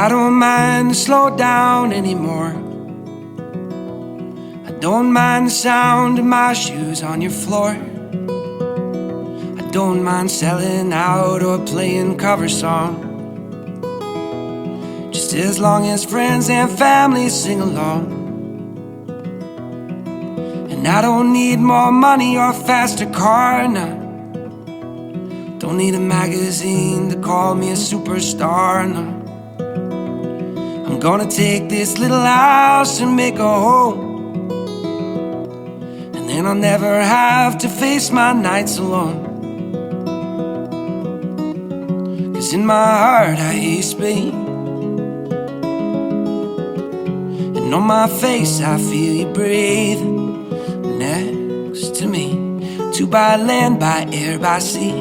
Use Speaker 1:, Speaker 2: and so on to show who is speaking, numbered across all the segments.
Speaker 1: I don't mind to slow down anymore. I don't mind the sound of my shoes on your floor. I don't mind selling out or playing cover song, just as long as friends and family sing along. And I don't need more money or a faster car, no. Don't need a magazine to call me a superstar, no. I'm gonna take this little house and make a home, and then I'll never have to face my nights alone. 'Cause in my heart I hear you speak, and on my face I feel you breathe next to me. Two by land, by air, by sea,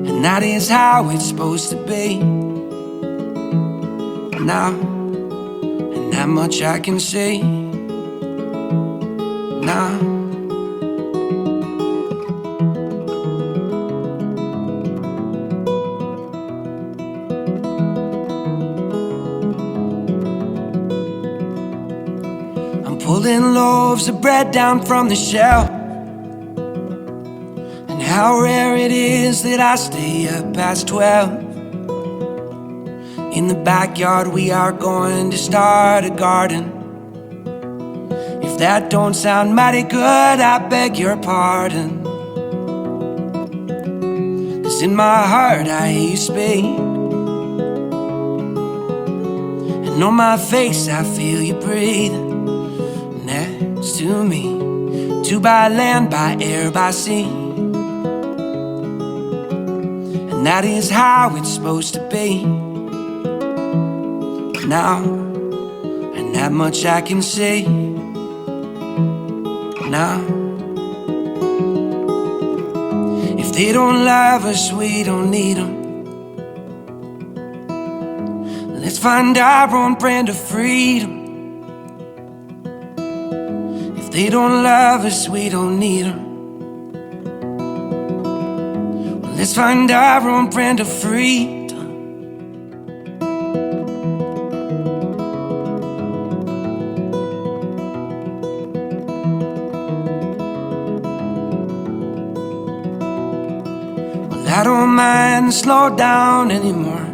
Speaker 1: and that is how it's supposed to be. Now, and that much I can say now. I'm pulling loaves of bread down from the shelf, and how rare it is that I stay up past 12. In the backyard we are going to start a garden. If that don't sound mighty good, I beg your pardon. 'Cause in my heart I hear you speak, and on my face I feel you breathe next to me. Two by land, by air, by sea, and that is how it's supposed to be. Now, and that much I can say now. If they don't love us, we don't need them. Let's find our own brand of freedom. If they don't love us, we don't need them. Let's find our own brand of freedom. I don't mind to slow down anymore.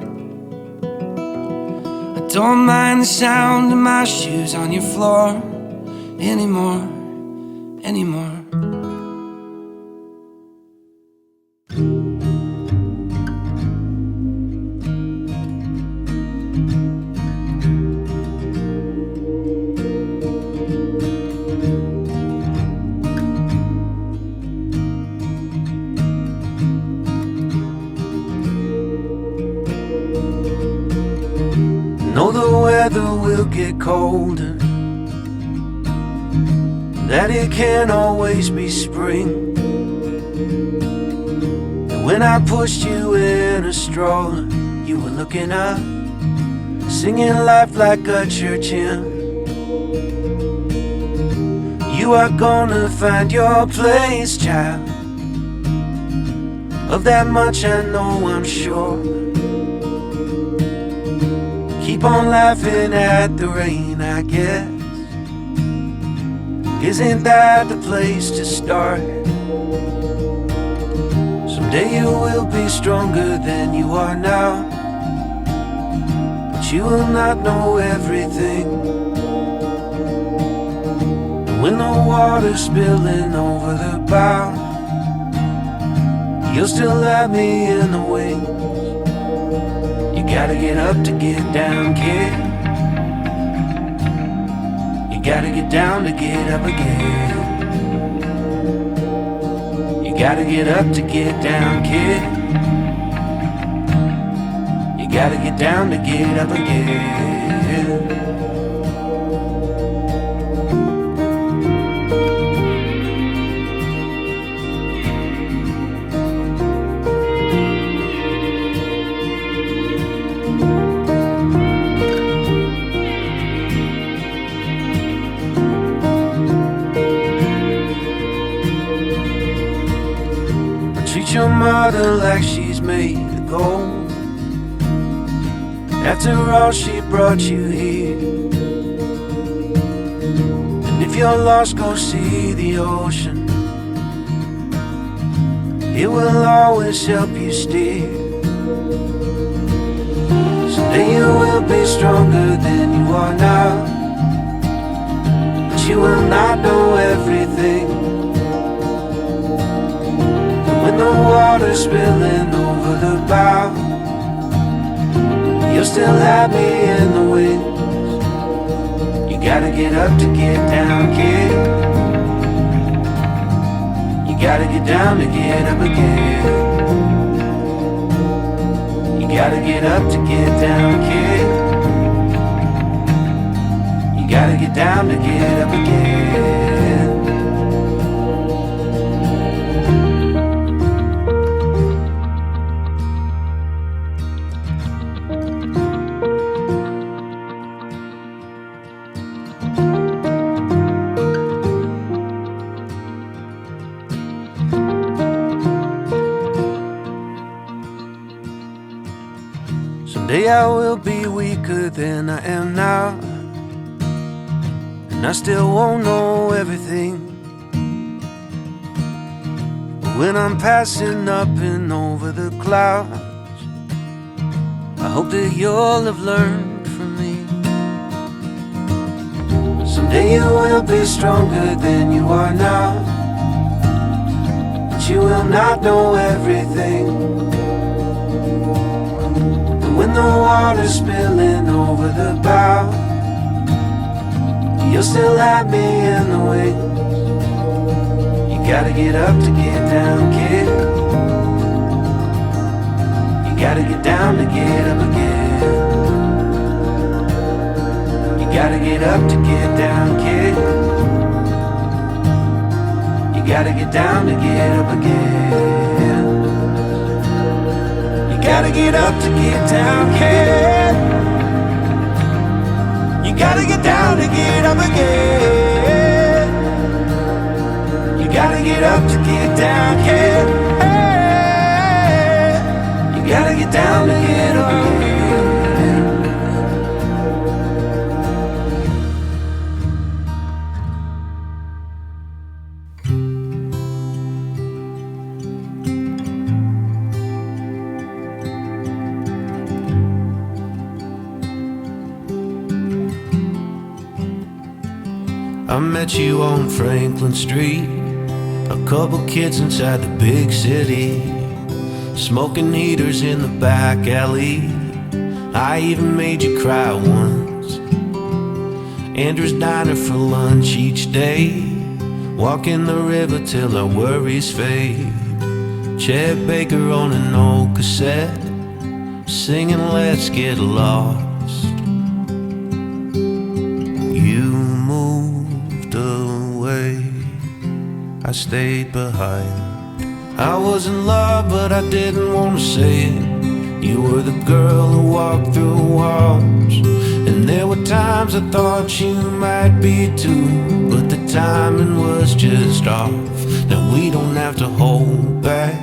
Speaker 1: I don't mind the sound of my shoes on your floor anymore, anymore. Know the weather will get colder, that it can't always be spring. And when I pushed you in a stroller, you were looking up, singing life like a church hymn. You are gonna find your place, child. Of that much I know, I'm sure. Keep on laughing at the rain, I guess. Isn't that the place to start? Someday you will be stronger than you are now, but you will not know everything. And when the water's spilling over the bow, you'll still have me in the wings. You gotta get up to get down, kid. You gotta get down to get up again. You gotta get up to get down, kid. You gotta get down to get up again. Your mother like she's made of gold. After all, she brought you here. And if you're lost, go see the ocean. It will always help you steer. Someday you will be stronger than you are now, but you will not know everything. When the water's spilling over the bow, you'll still have me in the wings. You gotta get up to get down, kid. You gotta get down to get up again. You gotta get up to get down, kid. You gotta get down to get up again. Someday I will be weaker than I am now, and I still won't know everything. But when I'm passing up and over the clouds, I hope that you'll have learned from me. Someday you will be stronger than you are now, but you will not know everything. When the water's spilling over the bow, you'll still have me in the wings. You gotta get up to get down, kid. You gotta get down to get up again. You gotta get up to get down, kid. You gotta get down to get up again. Gotta get up to get down, kid. You gotta get down to get up again. You gotta get up to get down, kid. Hey, you gotta get down to get up again. I met you on Franklin Street, a couple kids inside the big city, smoking heaters in the back alley. I even made you cry once. Andrew's diner for lunch each day, walking the river till our worries fade. Chet Baker on an old cassette, singing Let's Get Lost. I stayed behind. I was in love, but I didn't want to say it. You were the girl who walked through walls, and there were times I thought you might be too, but the timing was just off. Now we don't have to hold back,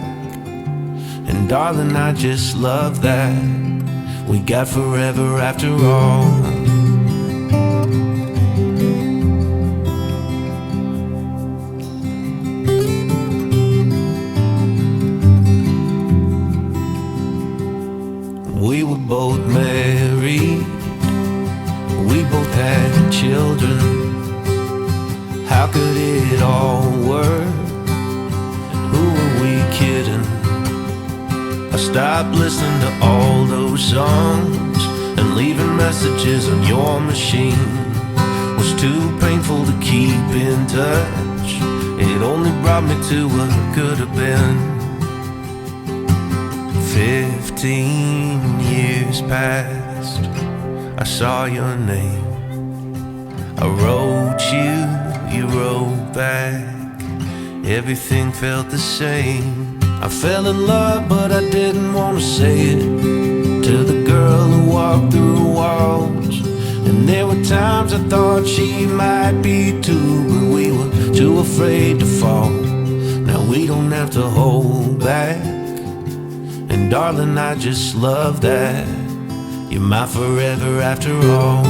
Speaker 1: and darling, I just love that we got forever after all. We were both married, we both had children. How could it all work? Who were we kidding? I stopped listening to all those songs, and leaving messages on your machine was too painful to keep in touch. It only brought me to what could have been. 15 years passed, I saw your name, I wrote you, you wrote back, everything felt the same. I fell in love but I didn't want to say it to the girl who walked through walls, and there were times I thought she might be too, but we were too afraid to fall. Now we don't have to hold back, and darling, I just love that you're my forever after all.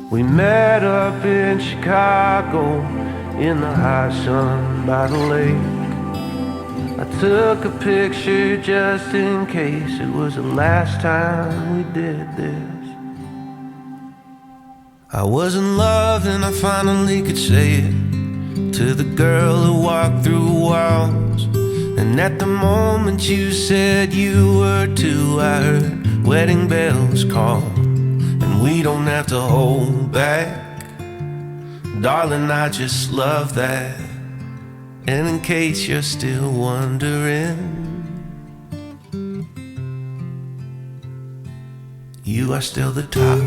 Speaker 1: We met up in Chicago in the hot sun by the lake. I took a picture just in case it was the last time we did this. I was in love and I finally could say it to the girl who walked through walls, and at the moment you said you were too, I heard wedding bells call, and we don't have to hold back. Darling, I just love that. And in case you're still wondering, you are still the top.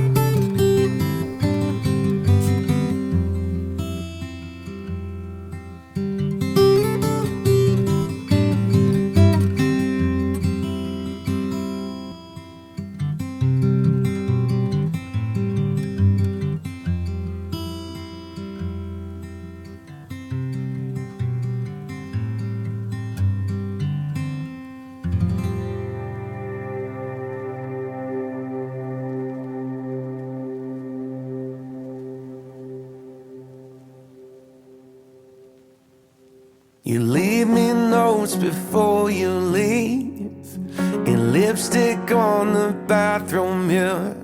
Speaker 1: You leave me notes before you leave, in lipstick on the bathroom mirror.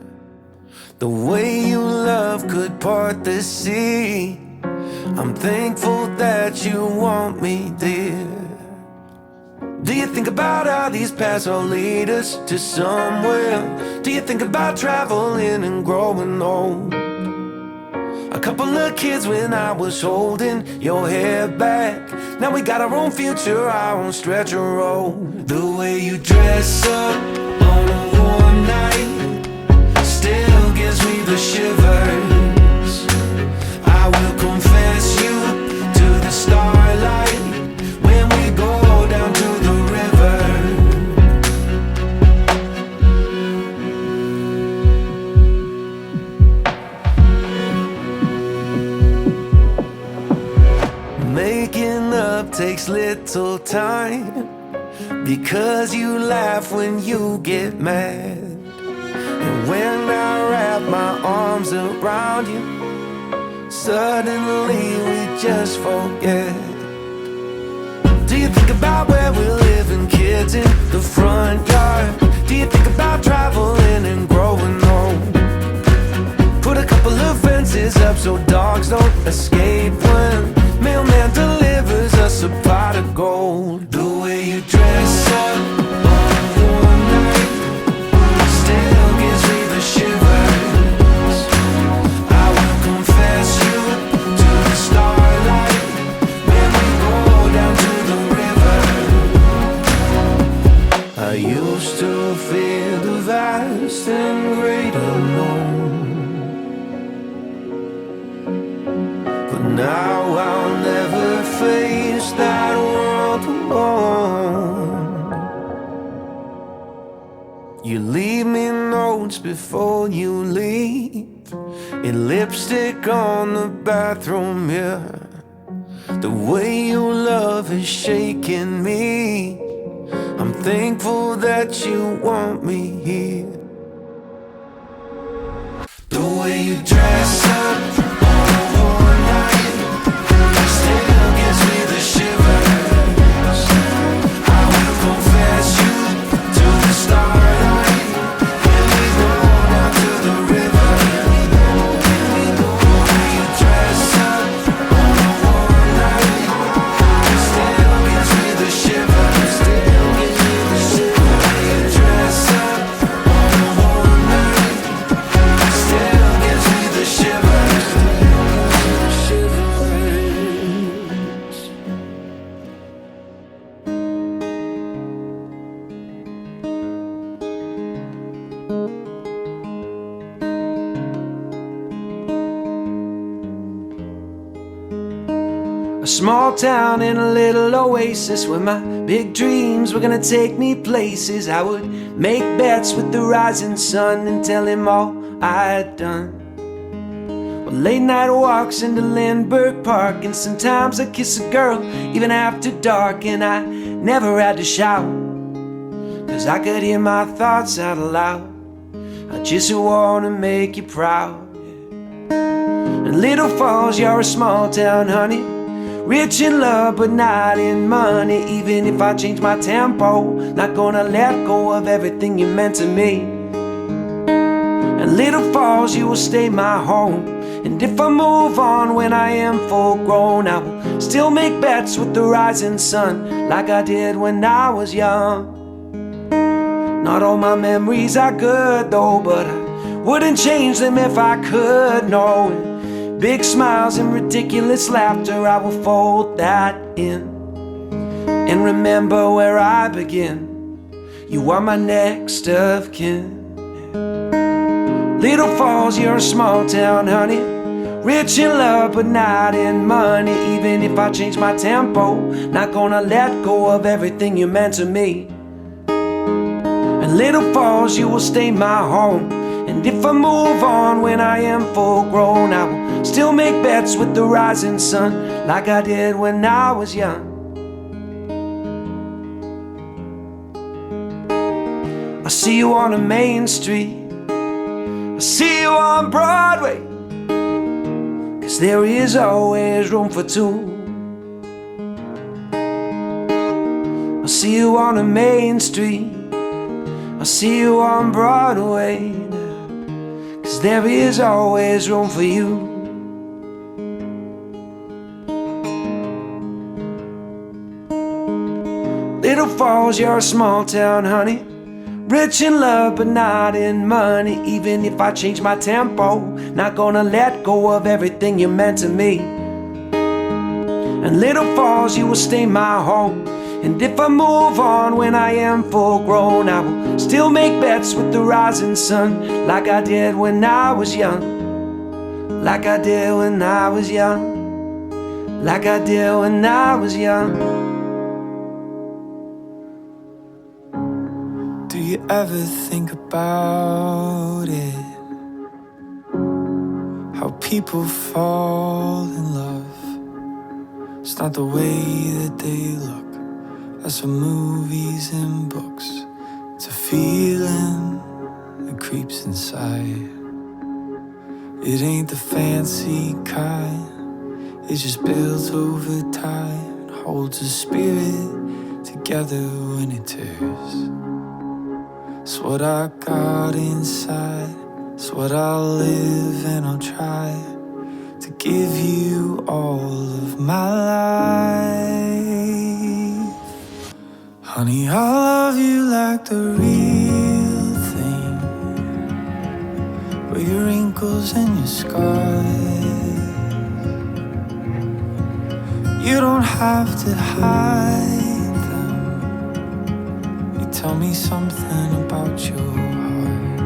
Speaker 1: The way you love could part the sea. I'm thankful that you want me, dear. Do you think about how these paths all lead us to somewhere? Do you think about traveling and growing old? A couple of kids when I was holding your hair back. Now we got our own future, our own stretch of road. The way you dress up on a warm night still gives me the shivers. I will confess you to the starlight when we go down to the river. Making up takes little time, because you laugh when you get mad. And when I wrap my arms around you, suddenly we just forget. Do you think about where we're living, kids in the front yard? Do you think about traveling and growing old? Put a couple of fences up so dogs don't escape when mailman delivers us a pot of gold. The way you dress up on a warm night still gives me the shivers. I will confess you to the starlight when we go down to the river. I used to fear the vast and great unknown. You leave me notes before you leave, and lipstick on the bathroom mirror. The way your love is shaking me, I'm thankful that you want me here. The way you dress up on a warm night still gives me the shivers. I will confess you to the starlight and we go down to the river. The way you dress up on a warm night still gives me the shivers. The way you dress up on a warm night still gives me the shivers. A small town in a little oasis where my big dreams were gonna take me places. I would make bets with the rising sun and tell him all I'd done. Well, late night walks into Lindbergh Park, and sometimes I'd kiss a girl even after dark. And I never had to shout, 'cause I could hear my thoughts out loud. I just wanna make you proud. And Little Falls, you're a small town, honey, rich in love but not in money. Even if I change my tempo, not gonna let go of everything you meant to me. And Little Falls, you will stay my home. And if I move on when I am full grown, I will still make bets with the rising sun, like I did when I was young. Not all my memories are good though, but I wouldn't change them if I could, no. Big smiles and ridiculous laughter, I will fold that in and remember where I begin. You are my next of kin. Little Falls, you're a small town, honey, rich in love but not in money. Even if I change my tempo, not gonna let go of everything you meant to me. And Little Falls, you will stay my home. And if I move on when I am full grown, I will still make bets with the rising sun, like I did when I was young. I see you on a main street, I see you on Broadway, 'cause there is always room for two. I see you on a main street, I see you on Broadway, 'cause there is always room for you. Little Falls, you're a small town, honey, rich in love but not in money. Even if I change my tempo, not gonna let go of everything you meant to me. And Little Falls, you will stay my home. And if I move on when I am full grown, I will still make bets with the rising sun, like I did when I was young. Like I did when I was young. Like I did when I was young.
Speaker 2: Do you ever think about it? How people fall in love. It's not the way that they look. That's from movies and books. It's a feeling that creeps inside. It ain't the fancy kind. It just builds over time. It holds a spirit together when it tears. It's what I got inside. It's what I'll live and I'll try to give you all of my life. Honey, I love you like the real thing, with your wrinkles and your scars. You don't have to hide them. You tell me something about your heart,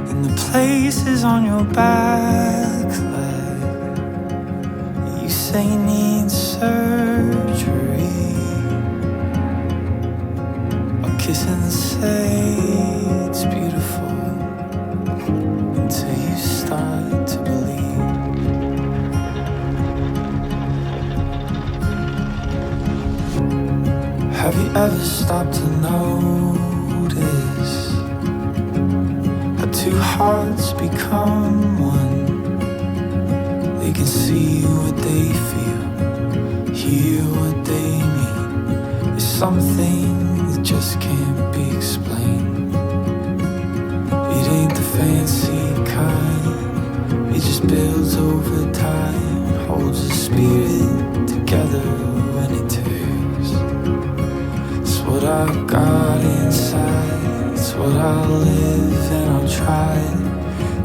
Speaker 2: and the places on your back leg you say need surgery. kiss and say it's beautiful until you start to believe. Have you ever stopped to notice how two hearts become one? They can see what they feel, hear what they mean. It's something that just can't be explained. It ain't the fancy kind, it just builds over time, holds the spirit together when it tears. It's what I've got inside, it's what I'll live and I'll try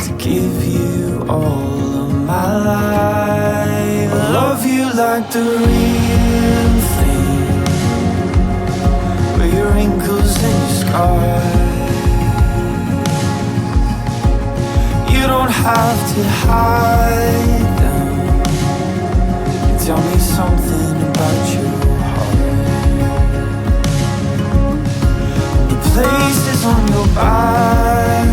Speaker 2: to give you all of my life. I love you like the real thing, with your wrinkles and your scars. You don't have to hide them. Tell me something about your heart. The places on your back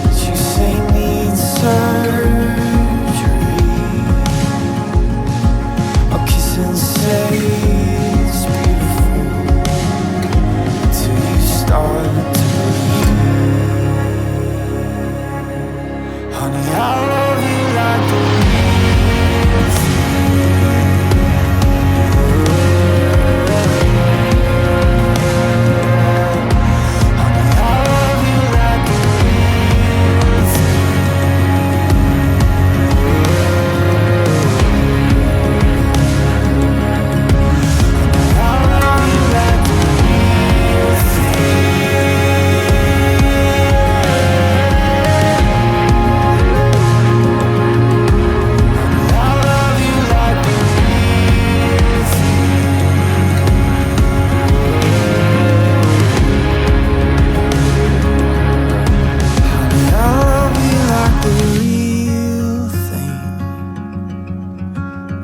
Speaker 2: that you say need surgery, I'll kiss and say it's beautiful till you start to believe. Honey, I love you like the real thing. Honey, I love you like the real thing. Honey, I love you like the real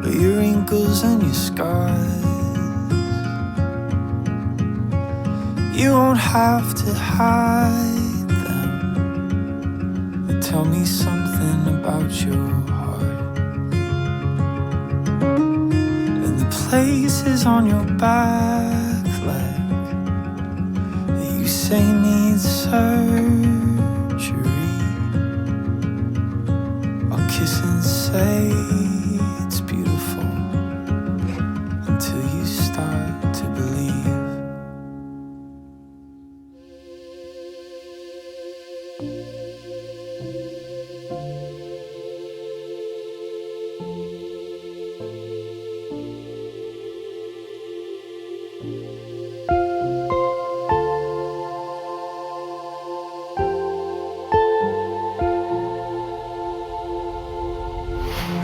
Speaker 2: with your wrinkles and your scars. You won't have to hide them. Tell me something about your heart. And the places on your back leg that you say need surgery, I'll kiss and say it's beautiful until you start to believe.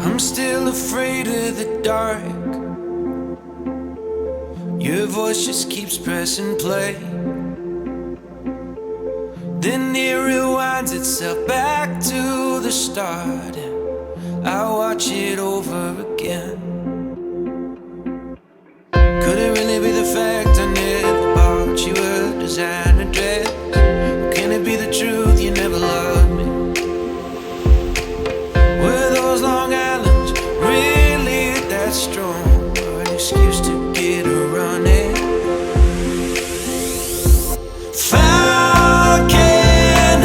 Speaker 1: I'm still afraid of the dark. Your voice just keeps pressing play. Then it rewinds itself back to the start, and I watch it over again. Could it really be the fact I never bought you a designer dress? Or can it be the truth you never loved me? Were those Long Islands really that strong, or an excuse to get a running? Falcon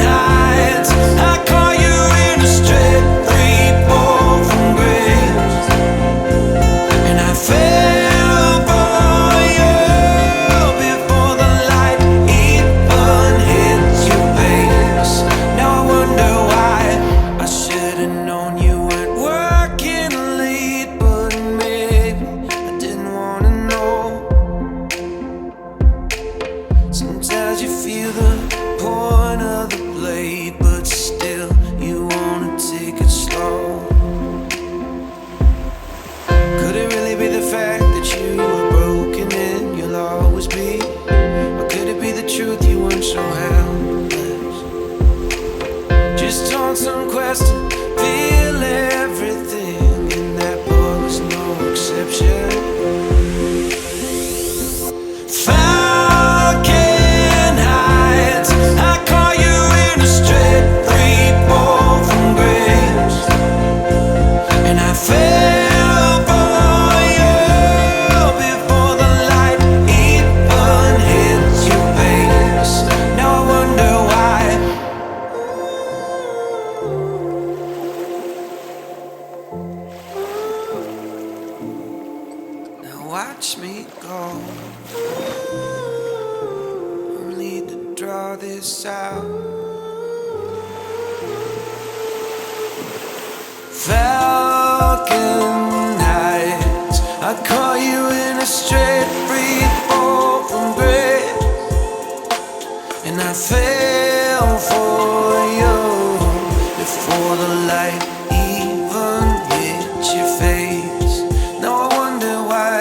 Speaker 1: Heights, I call you in a straight 3-4 from Grace. watch me go. Only to draw this out. Falcon nights, I caught you in a straight free fall from grace, and I fell for you before the light even hit your face. Now I wonder why.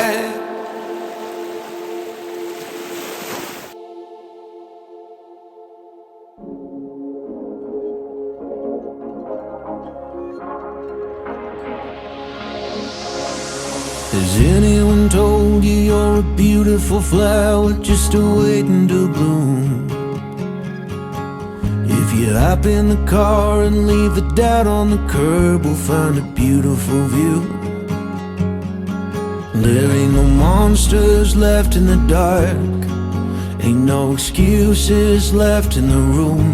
Speaker 2: Has anyone told you you're a beautiful flower just waiting to bloom? If you hop in the car and leave the doubt on the curb, we'll find a beautiful view. There ain't no monsters left in the dark, ain't no excuses left in the room.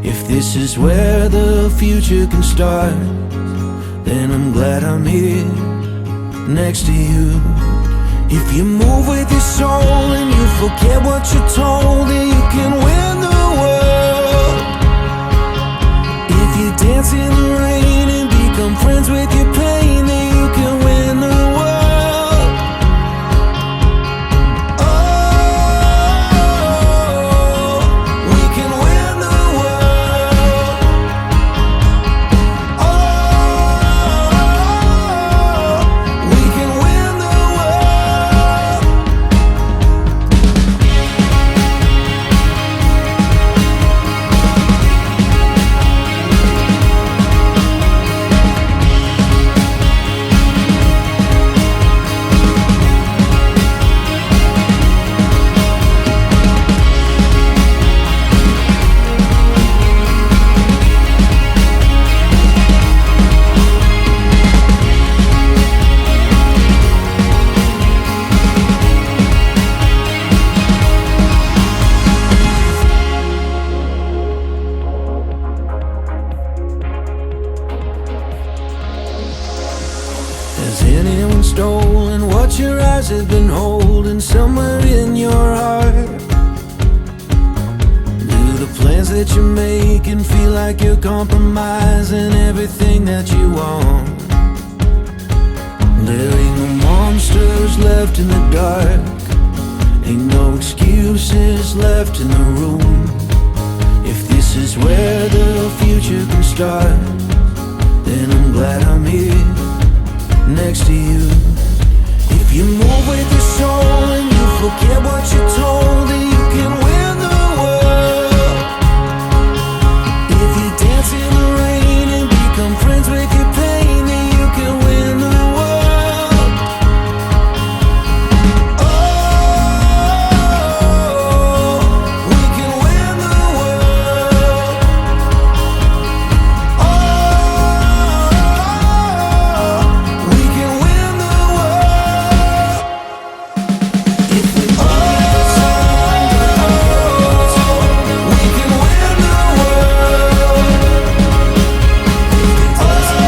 Speaker 2: If this is where the future can start, then I'm glad I'm here next to you. If you move with your soul and you forget what you're told, then you can win the world. If you dance in the rain and become friends with your pain, then you can win the world. Oh, we can win the world. Oh, we can win the world. Has anyone stolen what your eyes have been holding somewhere in your heart? Do the plans that you're making feel like you're compromising everything that you want? There ain't no monsters left in the dark, ain't no excuses left in the room. If this is where the future can start, then I'm glad I'm here next to you. If you move with your soul and you forget what you're told, then you can win the world. If you dance in the rain and become friends with your pain, then you can win the world. Oh, we can win the world. Oh, we can win the world. If we all we can win the world. Oh, we can win the world. Oh, we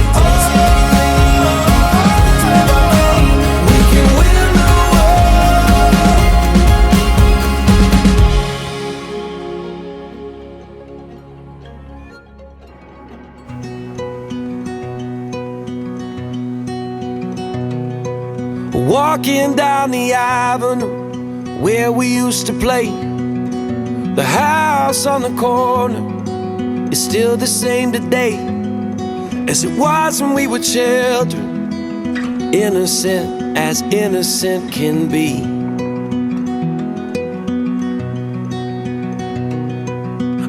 Speaker 2: can win the world. We can win the world.
Speaker 1: Walking down the avenue where we used to play, the house on the corner is still the same today as it was when we were children, innocent as innocent can be.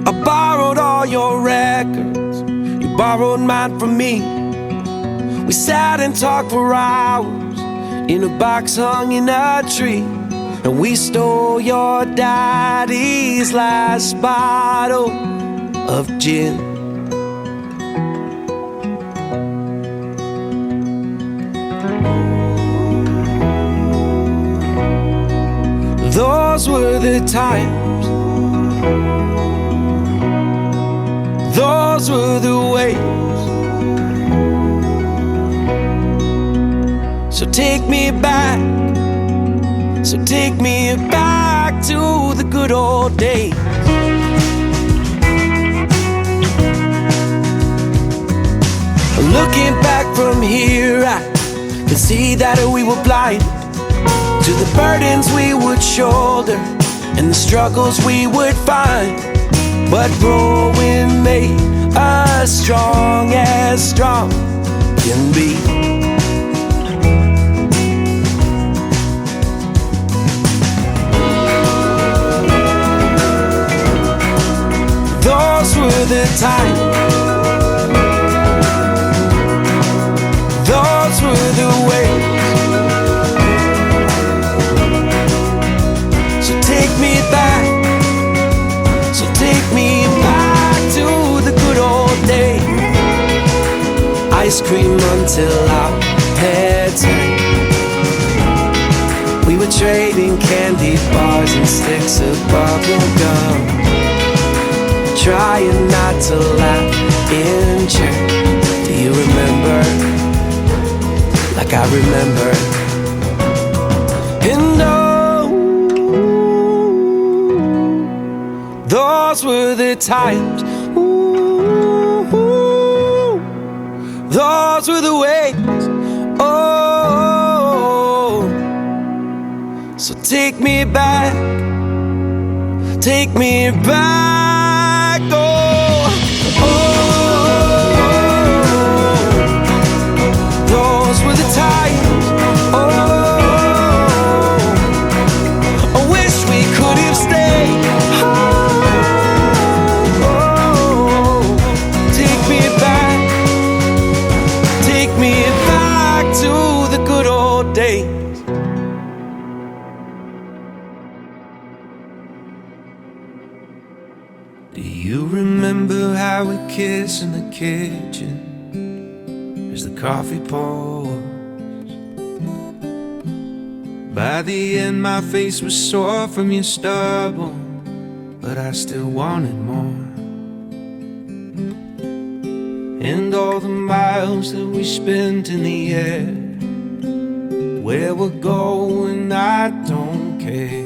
Speaker 1: I borrowed all your records, you borrowed mine from me. We sat and talked for hours in a box hung in a tree, and we stole your daddy's last bottle of gin. the times, those were the ways. So take me back, so take me back to the good old days. Looking back from here, I can see that we were blind to the burdens we would shoulder and the struggles we would find. But growing made us strong as strong can be. Those were the times, those were the ways. So take me back, so take me back to the good old days. Ice cream until our heads hang. We were trading candy bars and sticks of bubble gum, trying not to laugh in church. Do you remember? Like I remember. And oh, those were the times. Ooh, those were the ways. Oh, so take me back, take me back. Oh, those were the times. Oh, I wish we could have stayed. Oh, take me back to the good old days. Do you remember how we kissed in the kitchen as the coffee pours? By the end my face was sore from your stubble, but I still wanted more. And all the miles that we spent in the air, where we're going I don't care.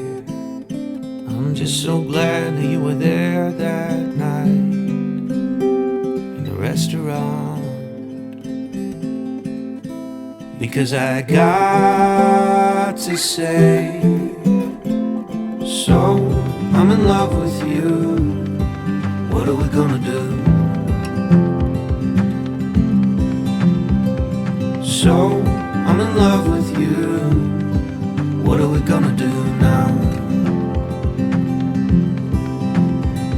Speaker 1: I'm just so glad that you were there that night in the restaurant, because I got to say, so I'm in love with you. What are we gonna do? So I'm in love with you. What are we gonna do now?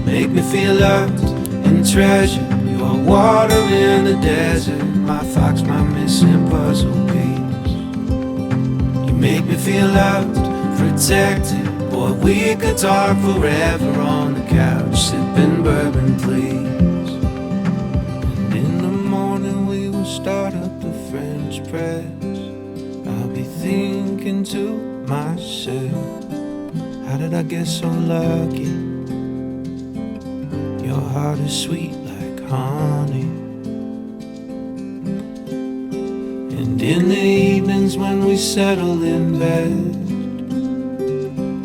Speaker 1: Make me feel loved and treasured. You are water in the desert, my fox, my missing puzzle piece. You make me feel loved, protected. Boy, we could talk forever on the couch, sipping bourbon, please. And in the morning we will start up the French press. I'll be thinking to myself, how did I get so lucky? Your heart is sweet like honey. And in the evenings when we settle in bed,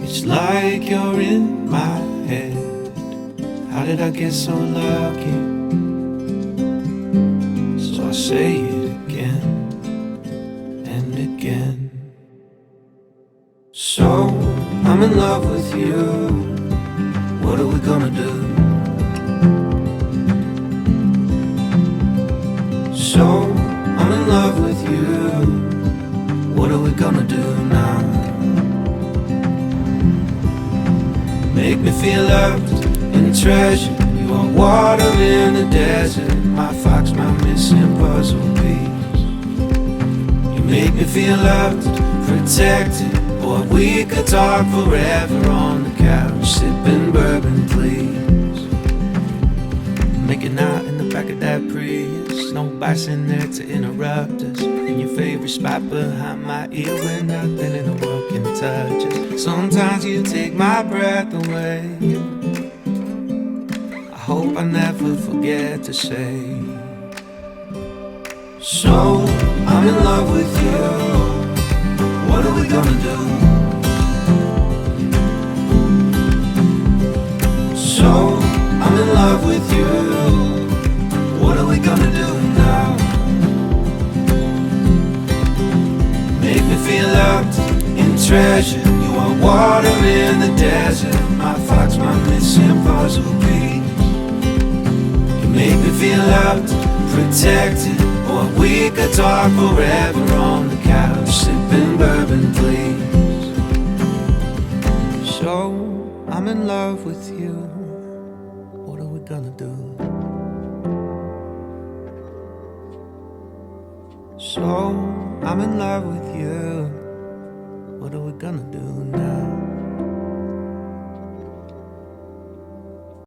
Speaker 1: it's like you're in my head. How did I get so lucky? So I say it again and again. So I'm in love with you. What are we gonna do? So I'm in love with you. What are we gonna do now? Make me feel loved and treasured. You are water in the desert, my fox, my missing puzzle piece. You make me feel loved, protected. Boy, we could talk forever on the couch, sipping bourbon, please. Making out in the back of that Prius, There's nobody in there to interrupt us. In your favorite spot behind my ear where nothing in the world can touch us. Sometimes you take my breath away. I hope I never forget to say. So, I'm in love with you. What are we gonna do? So, I'm in love with you. What are we gonna do now? Make me feel loved and treasured. You are water in the desert. My thoughts, my missing puzzle piece. You make me feel loved, protected. Or we could talk forever on the couch, sipping bourbon, please. So, I'm in love with you. What are we gonna do? So, I'm in love with you. What are we gonna do now?